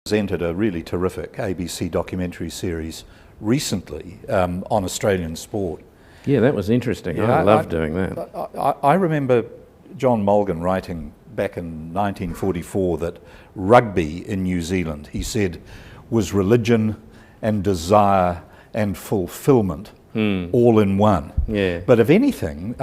presented a really terrific ABC documentary series recently on Australian sport. Yeah, that was interesting. Yeah, I loved doing that. I remember John Mulgan writing back in 1944 that rugby in New Zealand, he said, was religion and desire and fulfilment all in one. Yeah. But if anything,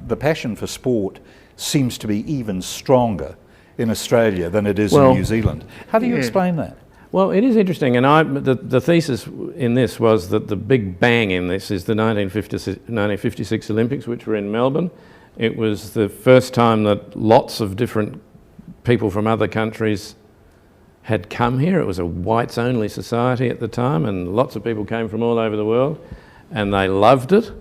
the passion for sport seems to be even stronger in Australia than it is in New Zealand. How do you explain that? Well, it is interesting, and the thesis in this was that the big bang in this is the 1956 Olympics, which were in Melbourne. It was the first time that lots of different people from other countries had come here. It was a whites-only society at the time, and lots of people came from all over the world, and they loved it.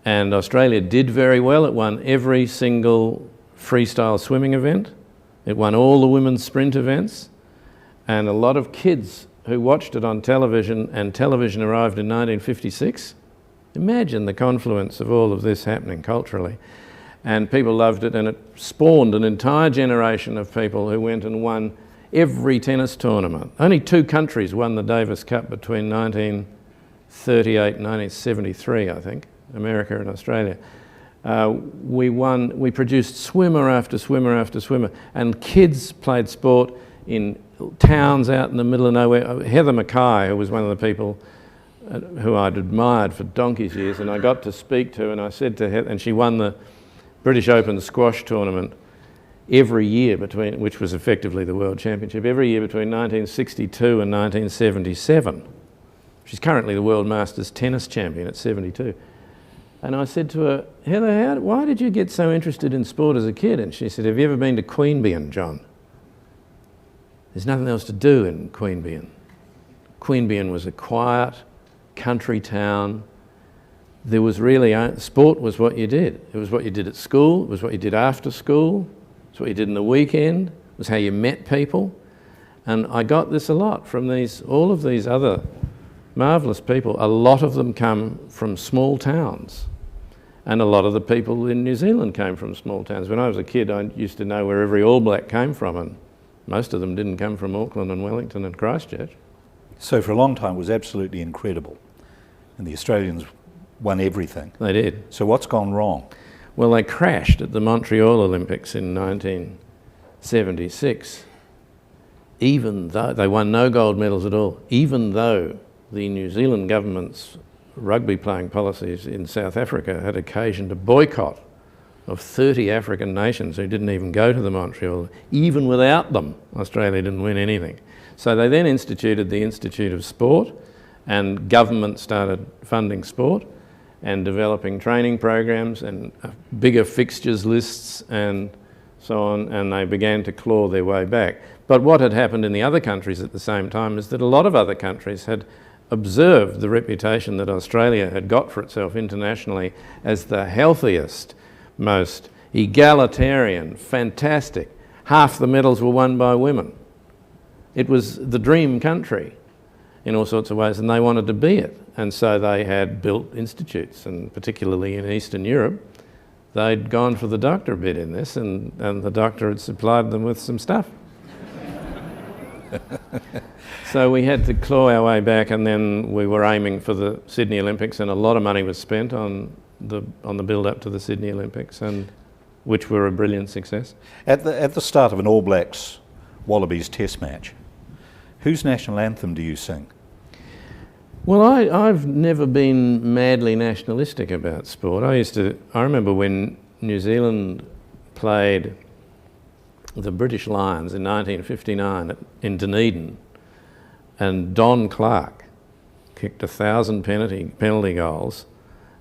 And Australia did very well. It won every single freestyle swimming event. It won all the women's sprint events. And a lot of kids who watched it on television, and television arrived in 1956. Imagine the confluence of all of this happening culturally. And people loved it, and it spawned an entire generation of people who went and won every tennis tournament. Only 2 countries won the Davis Cup between 1938 and 1973, I think, America and Australia. We produced swimmer after swimmer after swimmer, and kids played sport in towns out in the middle of nowhere. Heather Mackay, who was one of the people who I'd admired for donkey's years, and I got to speak to, and I said to Heather, and she won the British Open squash tournament every year between, which was effectively the World Championship, every year between 1962 and 1977. She's currently the World Masters tennis champion at 72. And I said to her, Heather, why did you get so interested in sport as a kid? And she said, have you ever been to Queanbeyan, John? There's nothing else to do in Queanbeyan. Queanbeyan was a quiet country town. There was really, sport was what you did. It was what you did at school, it was what you did after school, it's what you did in the weekend, it was how you met people. And I got this a lot from all of these other marvellous people. A lot of them come from small towns. And a lot of the people in New Zealand came from small towns. When I was a kid, I used to know where every All Black came from, and most of them didn't come from Auckland and Wellington and Christchurch. So for a long time it was absolutely incredible, and the Australians won everything. They did. So what's gone wrong? Well, they crashed at the Montreal Olympics in 1976, even though they won no gold medals at all, even though the New Zealand government's rugby playing policies in South Africa had occasioned a boycott of 30 African nations who didn't even go to the Montreal. Even without them, Australia didn't win anything. So they then instituted the Institute of Sport, and government started funding sport and developing training programs and bigger fixtures lists and so on, and they began to claw their way back. But what had happened in the other countries at the same time is that a lot of other countries had observed the reputation that Australia had got for itself internationally as the healthiest, most egalitarian, fantastic. Half the medals were won by women. It was the dream country in all sorts of ways, and they wanted to be it. And so they had built institutes, and particularly in Eastern Europe, they'd gone for the doctor a bit in this, and the doctor had supplied them with some stuff. So we had to claw our way back, and then we were aiming for the Sydney Olympics, and a lot of money was spent on the build-up to the Sydney Olympics, and which were a brilliant success. At the start of an All Blacks Wallabies Test match, whose national anthem do you sing? Well, I've never been madly nationalistic about sport. I remember when New Zealand played the British Lions in 1959 in Dunedin, and John Clarke kicked 1,000 penalty goals,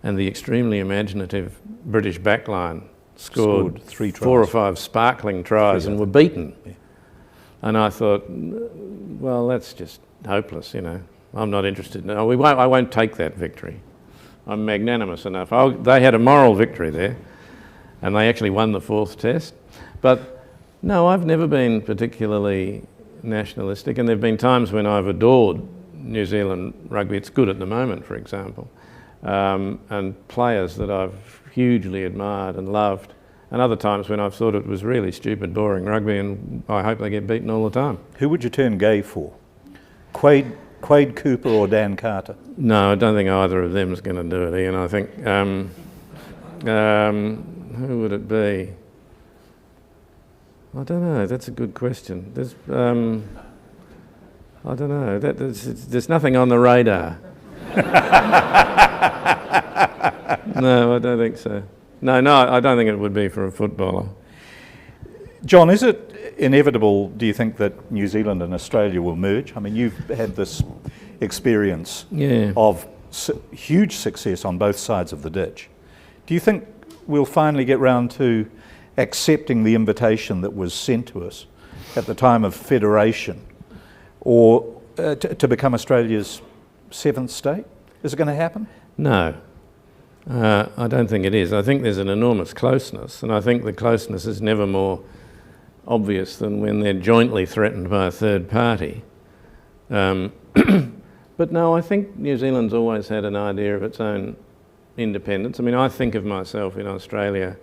and the extremely imaginative British backline scored 3 tries. 4 or 5 sparkling tries and were beaten. Yeah. And I thought, well, that's just hopeless, you know. I'm not interested. No, I won't take that victory. I'm magnanimous enough. They had a moral victory there, and they actually won the 4th test. But no, I've never been particularly nationalistic, and there have been times when I've adored New Zealand rugby. It's good at the moment, for example, and players that I've hugely admired and loved, and other times when I've thought it was really stupid, boring rugby, and I hope they get beaten all the time. Who would you turn gay for? Quade Cooper or Dan Carter? No, I don't think either of them is going to do it, Ian. I think, who would it be? I don't know, that's a good question. I don't know, there's nothing on the radar. No, I don't think so. No, I don't think it would be for a footballer. John, is it inevitable, do you think, that New Zealand and Australia will merge? I mean, you've had this experience of huge success on both sides of the ditch. Do you think we'll finally get round to accepting the invitation that was sent to us at the time of federation, or to become Australia's seventh state? Is it going to happen? No. I don't think it is. I think there's an enormous closeness, and I think the closeness is never more obvious than when they're jointly threatened by a third party. But no, I think New Zealand's always had an idea of its own independence. I mean, I think of myself in Australia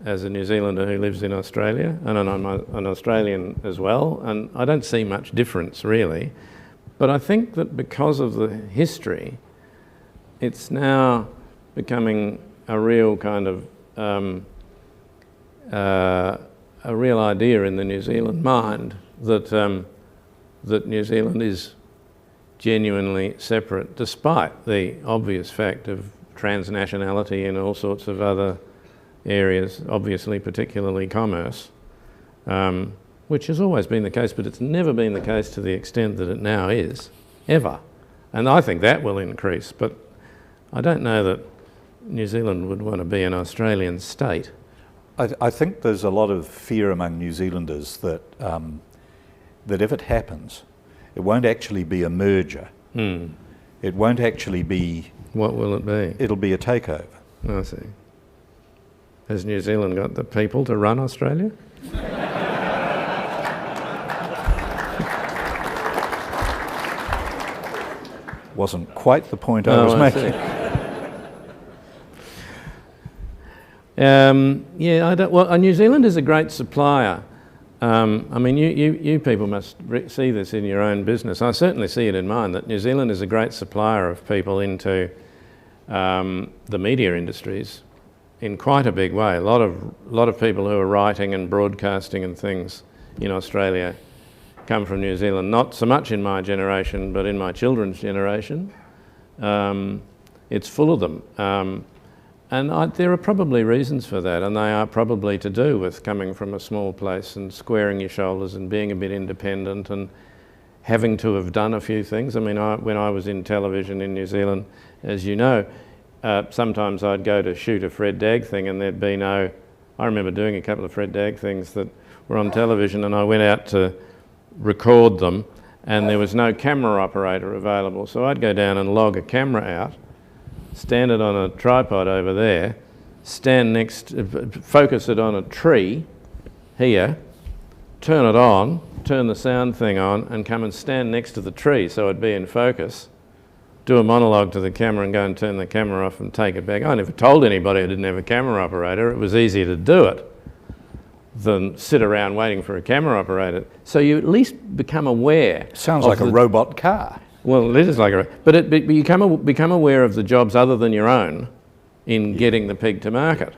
as a New Zealander who lives in Australia, and I'm an Australian as well, and I don't see much difference really. But I think that because of the history, it's now becoming a real kind of a real idea in the New Zealand mind that that New Zealand is genuinely separate, despite the obvious fact of transnationality in all sorts of other areas, obviously particularly commerce, which has always been the case, but it's never been the case to the extent that it now is, ever. And I think that will increase, but I don't know that New Zealand would want to be an Australian state. I think there's a lot of fear among New Zealanders that that if it happens, it won't actually be a merger. It won't actually be... What will it be? It'll be a takeover. I see. Has New Zealand got the people to run Australia? Wasn't quite the point I was making. New Zealand is a great supplier. I mean, you people must see this in your own business. I certainly see it in mine, that New Zealand is a great supplier of people into the media industries in quite a big way. A lot of people who are writing and broadcasting and things in Australia come from New Zealand. Not so much in my generation, but in my children's generation. It's full of them. And there are probably reasons for that, and they are probably to do with coming from a small place and squaring your shoulders and being a bit independent and having to have done a few things. I mean, when I was in television in New Zealand, as you know, sometimes I'd go to shoot a Fred Dagg thing and there'd be no... I remember doing a couple of Fred Dagg things that were on television, and I went out to record them and there was no camera operator available. So I'd go down and log a camera out, stand it on a tripod over there, focus it on a tree here, turn it on, turn the sound thing on, and come and stand next to the tree so it'd be in focus, do a monologue to the camera and go and turn the camera off and take it back. I never told anybody I didn't have a camera operator. It was easier to do it than sit around waiting for a camera operator. So you at least become aware. Sounds like a robot car. Well, it is like but you become aware of the jobs other than your own in getting the pig to market.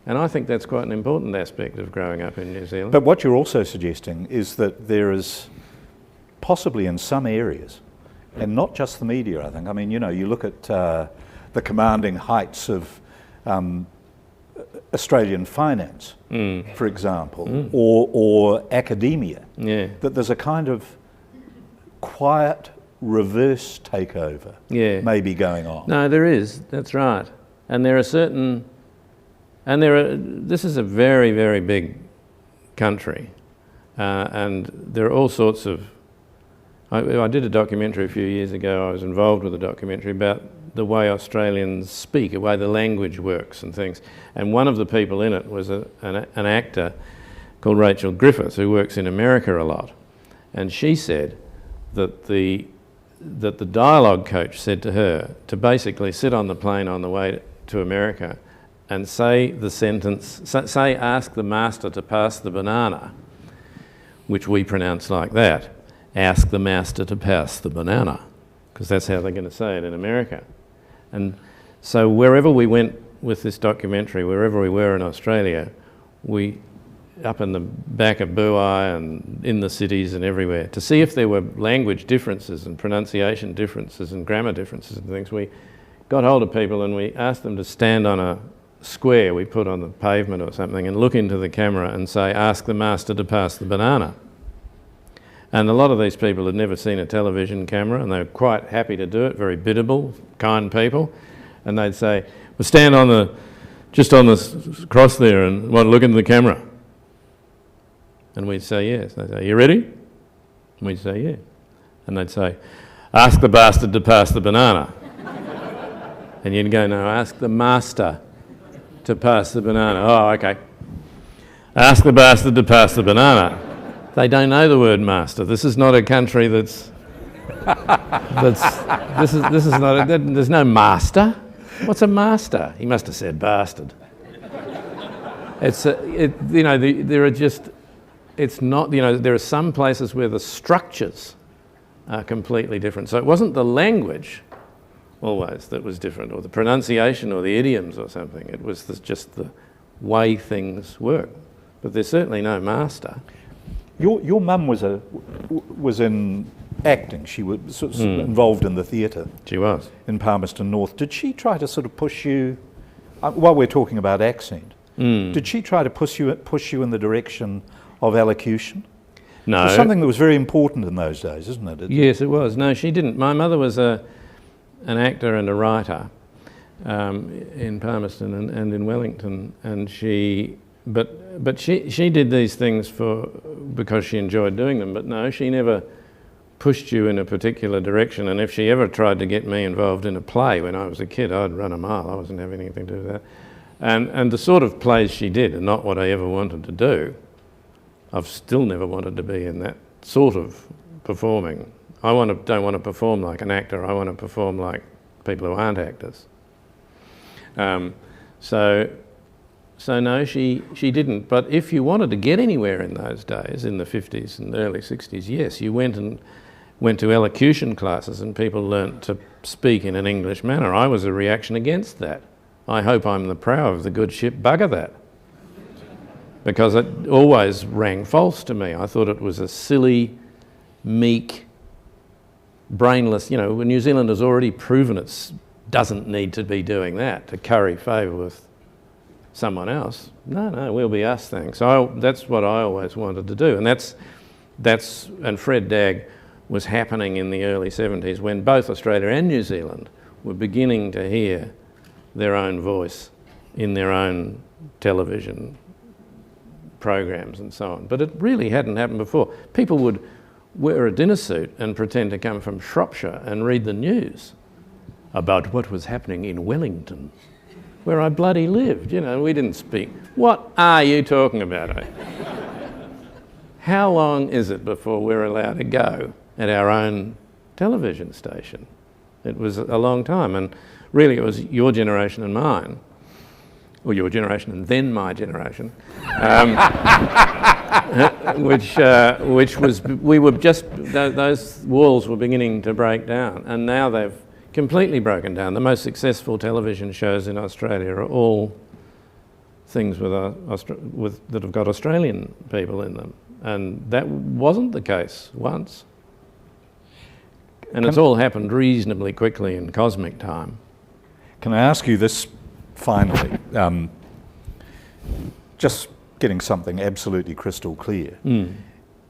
And I think that's quite an important aspect of growing up in New Zealand. But what you're also suggesting is that there is possibly in some areas, and not just the media, I think. I mean, you know, you look at the commanding heights of Australian finance, for example, or academia, that there's a kind of quiet reverse takeover maybe going on. No, there is, that's right. And there are certain, this is a very, very big country, and there are all sorts of, I did a documentary a few years ago. I was involved with a documentary about the way Australians speak, the way the language works and things. And one of the people in it was an actor called Rachel Griffith, who works in America a lot. And she said that the dialogue coach said to her to basically sit on the plane on the way to America and say the sentence, ask the master to pass the banana, which we pronounce like that. ask the master to pass the banana, because that's how they're going to say it in America. And so wherever we went with this documentary, wherever we were in Australia, we, up in the back of Buai and in the cities and everywhere, to see if there were language differences and pronunciation differences and grammar differences and things, we got hold of people and we asked them to stand on a square we put on the pavement or something and look into the camera and say, ask the master to pass the banana. And a lot of these people had never seen a television camera and they were quite happy to do it, very biddable, kind people. And they'd say, well, stand on the, just on the cross there and look into the camera. And we'd say yes. They'd say, you ready? And we'd say yeah. And they'd say, ask the bastard to pass the banana. And you'd go, no, ask the master to pass the banana. Oh, okay. Ask the bastard to pass the banana. They don't know the word master. This is not a country this is not, there's no master. What's a master? He must have said bastard. There are just, it's not, there are some places where the structures are completely different. So it wasn't the language always that was different, or the pronunciation or the idioms or something. It was just the way things work. But there's certainly no master. Your mum was in acting. She was sort of involved in the theatre. She was. In Palmerston North. Did she try to sort of push you, while we're talking about accent, did she try to push you in the direction of elocution? No. It was something that was very important in those days, isn't it? Yes, it was. No, she didn't. My mother was an actor and a writer in Palmerston and in Wellington, and she did these things because she enjoyed doing them. But no, she never pushed you in a particular direction. And if she ever tried to get me involved in a play when I was a kid, I'd run a mile. I wasn't having anything to do with that. And the sort of plays she did are not what I ever wanted to do. I've still never wanted to be in that sort of performing. I don't want to perform like an actor. I want to perform like people who aren't actors. So no, she didn't. But if you wanted to get anywhere in those days, in the 50s and early 60s, yes, you went to elocution classes and people learnt to speak in an English manner. I was a reaction against that. I hope I'm the prow of the good ship, bugger that. Because it always rang false to me. I thought it was a silly, meek, brainless, New Zealand has already proven it doesn't need to be doing that to curry favour with someone else. No, we'll be us, thanks. So that's what I always wanted to do. And and Fred Dagg was happening in the early 70s when both Australia and New Zealand were beginning to hear their own voice in their own television programs and so on. But it really hadn't happened before. People would wear a dinner suit and pretend to come from Shropshire and read the news about what was happening in Wellington, where I bloody lived. We didn't speak. What are you talking about? How long is it before we're allowed to go at our own television station? It was a long time, and really it was your generation and mine, or your generation and then my generation, which was, those walls were beginning to break down, and now they've completely broken down. The most successful television shows in Australia are all things that have got Australian people in them, and that wasn't the case once. And it's all happened reasonably quickly in cosmic time. Can I ask you this finally? Just getting something absolutely crystal clear.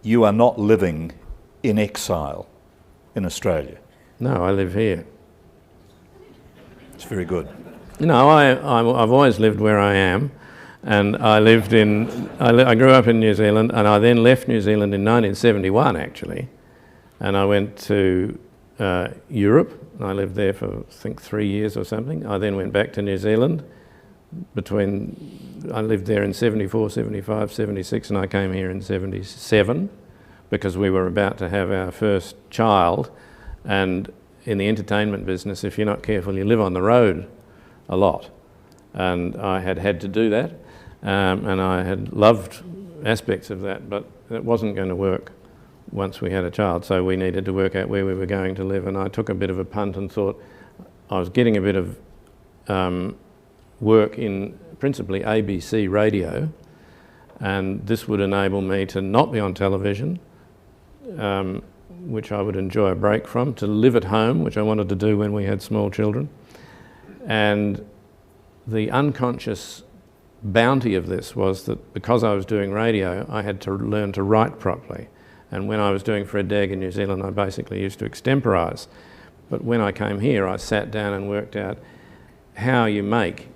You are not living in exile in Australia. No, I live here. It's very good. I've always lived where I am, and I grew up in New Zealand, and I then left New Zealand in 1971 actually, and I went to Europe. I lived there for I think 3 years or something. I then went back to New Zealand. I lived there in 74, 75, 76, and I came here in 77 because we were about to have our first child. And in the entertainment business, if you're not careful, you live on the road a lot. And I had to do that, and I had loved aspects of that, but it wasn't going to work once we had a child, so we needed to work out where we were going to live, and I took a bit of a punt and thought I was getting a bit of work in principally ABC radio, and this would enable me to not be on television, which I would enjoy a break from, to live at home, which I wanted to do when we had small children. And the unconscious bounty of this was that because I was doing radio, I had to learn to write properly. And when I was doing Fred Dagg in New Zealand, I basically used to extemporise. But when I came here, I sat down and worked out how you make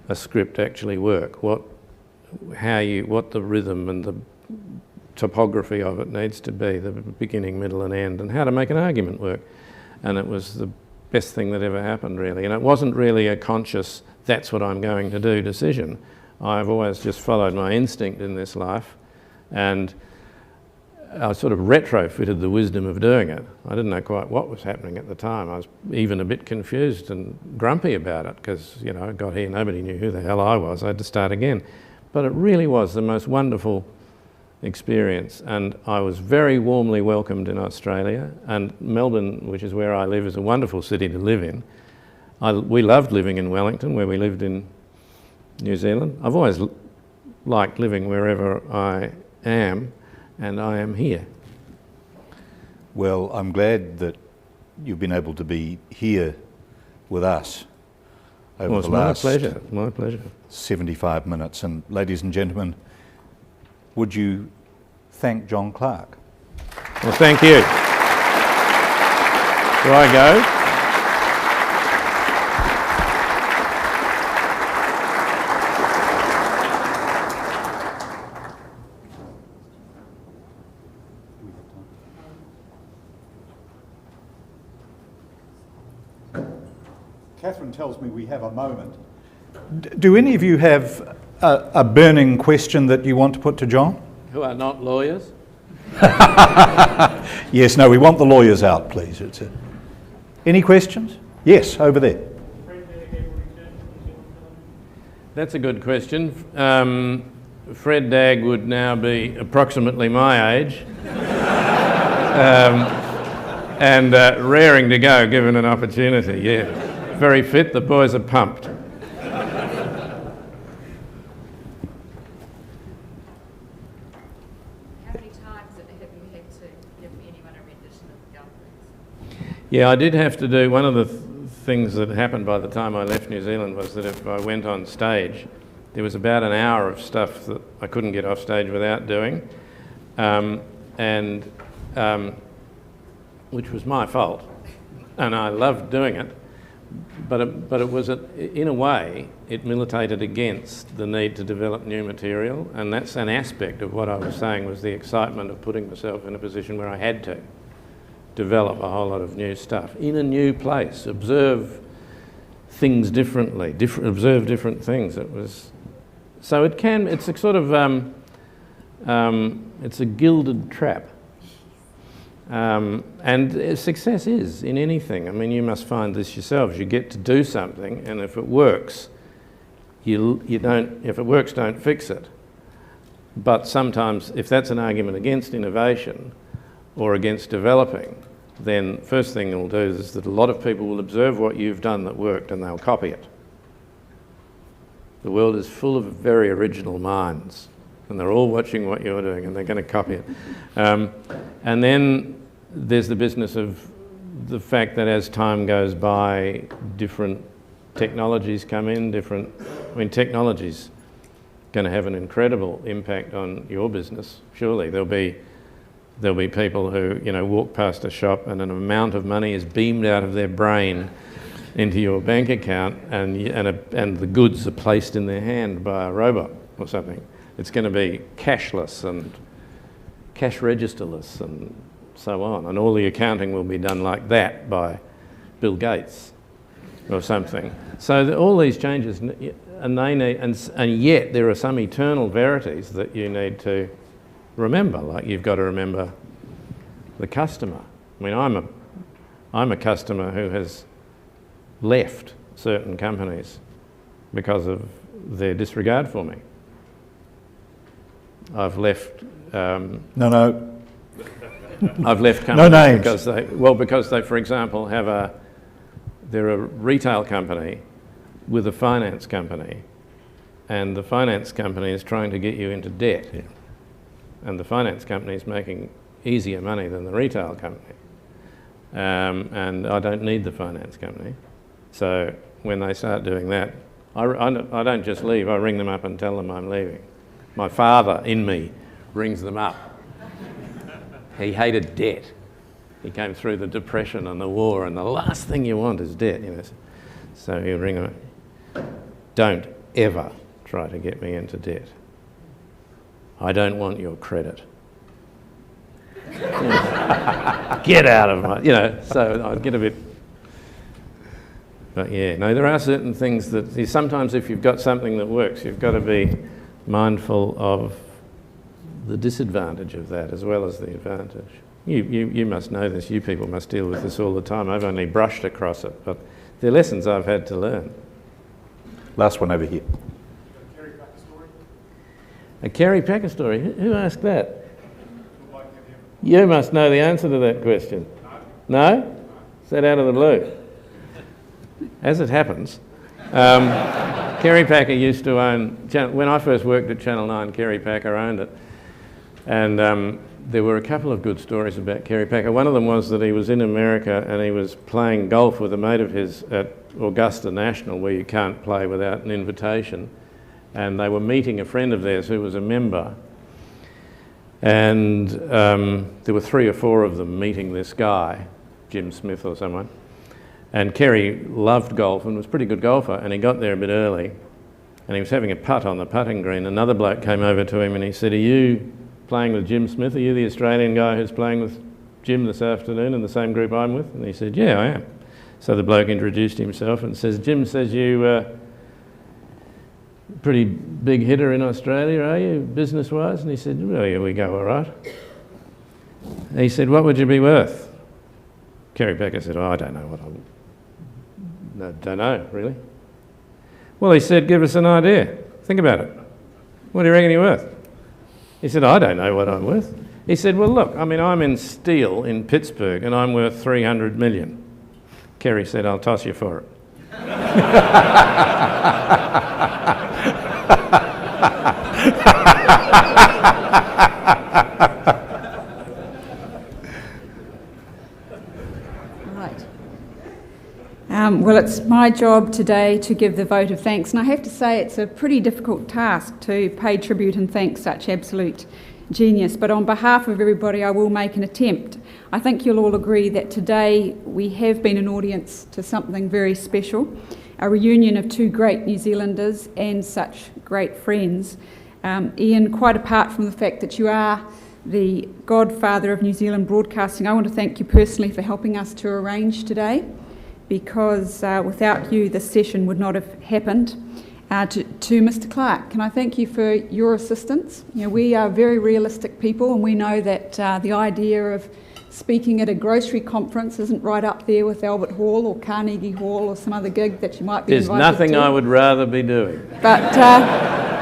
a script actually work, what the rhythm and the topography of it needs to be, the beginning, middle and end, and how to make an argument work. And it was the best thing that ever happened, really. And it wasn't really a conscious, that's what I'm going to do decision. I've always just followed my instinct in this life, and I sort of retrofitted the wisdom of doing it. I didn't know quite what was happening at the time. I was even a bit confused and grumpy about it because, you know, I got here, nobody knew who the hell I was. I had to start again. But it really was the most wonderful experience, and I was very warmly welcomed in Australia, and Melbourne, which is where I live, is a wonderful city to live in. We loved living in Wellington, where we lived in New Zealand. I've always liked living wherever I am, and I am here. Well, I'm glad that you've been able to be here with us over the last my pleasure. 75 minutes. And ladies and gentlemen, would you thank John Clarke? Well, thank you. Do I go? Catherine tells me we have a moment. Do any of you have a burning question that you want to put to John? Who are not lawyers? Yes, no, we want the lawyers out, please. Any questions? Yes, over there. That's a good question. Fred Dagg would now be approximately my age. And raring to go, given an opportunity, yeah. Very fit, the boys are pumped. How many times have you had to give anyone a rendition of the Gulfrings? Yeah, I did have to do, one of the things that happened by the time I left New Zealand was that if I went on stage, there was about an hour of stuff that I couldn't get off stage without doing, which was my fault, and I loved doing it. But it was, in a way, it militated against the need to develop new material, and that's an aspect of what I was saying was the excitement of putting myself in a position where I had to develop a whole lot of new stuff in a new place, observe things differently, observe different things. It was, so it's a sort of, it's a gilded trap. And success is in anything. I mean, you must find this yourselves. You get to do something, and if it works, you don't. If it works, don't fix it. But sometimes, if that's an argument against innovation or against developing, then first thing it'll do is that a lot of people will observe what you've done that worked, and they'll copy it. The world is full of very original minds, and they're all watching what you're doing, and they're going to copy it. And then there's the business of the fact that as time goes by, different technologies come in, technology's going to have an incredible impact on your business, surely. There'll be people who, you know, walk past a shop and an amount of money is beamed out of their brain into your bank account, and the goods are placed in their hand by a robot or something. It's going to be cashless and cash registerless and so on, and all the accounting will be done like that by Bill Gates or something. So all these changes, and yet there are some eternal verities that you need to remember. Like you've got to remember the customer. I mean, I'm a customer who has left certain companies because of their disregard for me. I've left. No, I've left companies No names. because they, for example, they're a retail company with a finance company, and the finance company is trying to get you into debt. Yeah. And the finance company is making easier money than the retail company. And I don't need the finance company. So when they start doing that, I don't just leave, I ring them up and tell them I'm leaving. My father in me rings them up. He hated debt. He came through the Depression and the war, and the last thing you want is debt, you know. So he'll ring them up. Don't ever try to get me into debt. I don't want your credit. Get out of my, you know, so I'd get a bit, but yeah, no, there are certain things that, sometimes if you've got something that works, you've got to be mindful of the disadvantage of that as well as the advantage. You must know this, you people must deal with this all the time. I've only brushed across it, but they're lessons I've had to learn. Last one over here. A Kerry Packer story? Who asked that? You must know the answer to that question. No? Is that out of the blue? As it happens, Kerry Packer used to own, when I first worked at Channel 9, Kerry Packer owned it. And there were a couple of good stories about Kerry Packer. One of them was that he was in America and he was playing golf with a mate of his at Augusta National, where you can't play without an invitation. And they were meeting a friend of theirs who was a member. And there were 3 or 4 of them meeting this guy, Jim Smith or someone. And Kerry loved golf and was a pretty good golfer, and he got there a bit early and he was having a putt on the putting green. Another bloke came over to him and he said, "Are you playing with Jim Smith? Are you the Australian guy who's playing with Jim this afternoon in the same group I'm with?" And he said, "Yeah, I am." So the bloke introduced himself and says, "Jim says you pretty big hitter in Australia, are you, business-wise?" And he said, "Well, here we go, all right." And he said, "What would you be worth?" Kerry Packer said, "Oh, I don't know what I don't know, really." Well, he said, "Give us an idea. Think about it. What do you reckon you're worth?" He said, "I don't know what I'm worth." He said, "Well, look, I mean, I'm in steel in Pittsburgh and I'm worth 300 million. Kerry said, "I'll toss you for it." Well, it's my job today to give the vote of thanks, and I have to say it's a pretty difficult task to pay tribute and thank such absolute genius, but on behalf of everybody I will make an attempt. I think you'll all agree that today we have been an audience to something very special, a reunion of 2 great New Zealanders and such great friends. Ian, quite apart from the fact that you are the godfather of New Zealand broadcasting, I want to thank you personally for helping us to arrange today, because without you this session would not have happened. To Mr. Clarke, can I thank you for your assistance? You know, we are very realistic people, and we know that the idea of speaking at a grocery conference isn't right up there with Albert Hall or Carnegie Hall or some other gig that you might be There's invited nothing to. I would rather be doing. But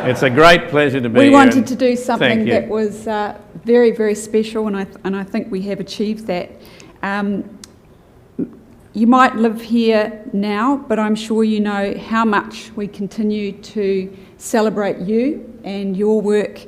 it's a great pleasure to be here. We wanted to do something Thank you. that was very, very special, and I think we have achieved that. You might live here now, but I'm sure you know how much we continue to celebrate you and your work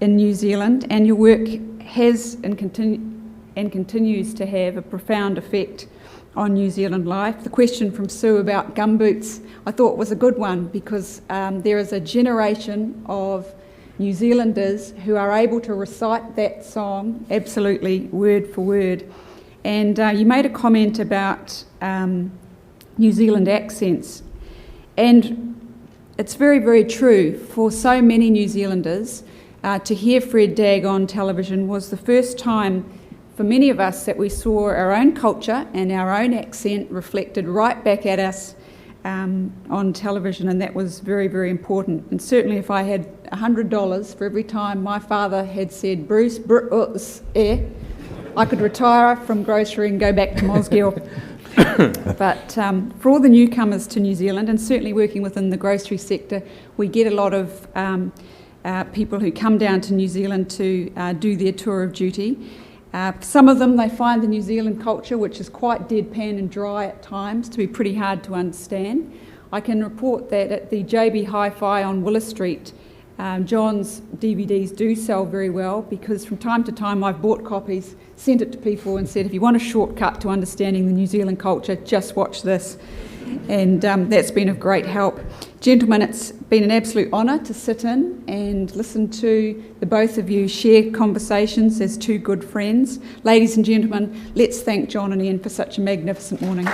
in New Zealand, and your work has and continues to have a profound effect on New Zealand life. The question from Sue about gumboots I thought was a good one, because there is a generation of New Zealanders who are able to recite that song absolutely word for word. And you made a comment about New Zealand accents, and it's very, very true. For so many New Zealanders, to hear Fred Dagg on television was the first time for many of us that we saw our own culture and our own accent reflected right back at us on television, and that was very, very important. And certainly if I had $100 for every time my father had said Bruce, I could retire from grocery and go back to Mosgiel. But for all the newcomers to New Zealand, and certainly working within the grocery sector, we get a lot of people who come down to New Zealand to do their tour of duty. Some of them, they find the New Zealand culture, which is quite deadpan and dry at times, to be pretty hard to understand. I can report that at the JB Hi-Fi on Willis Street, John's DVDs do sell very well, because from time to time I've bought copies, sent it to people and said, if you want a shortcut to understanding the New Zealand culture, just watch this. And that's been of great help. Gentlemen, it's been an absolute honour to sit in and listen to the both of you share conversations as two good friends. Ladies and gentlemen, let's thank John and Ian for such a magnificent morning.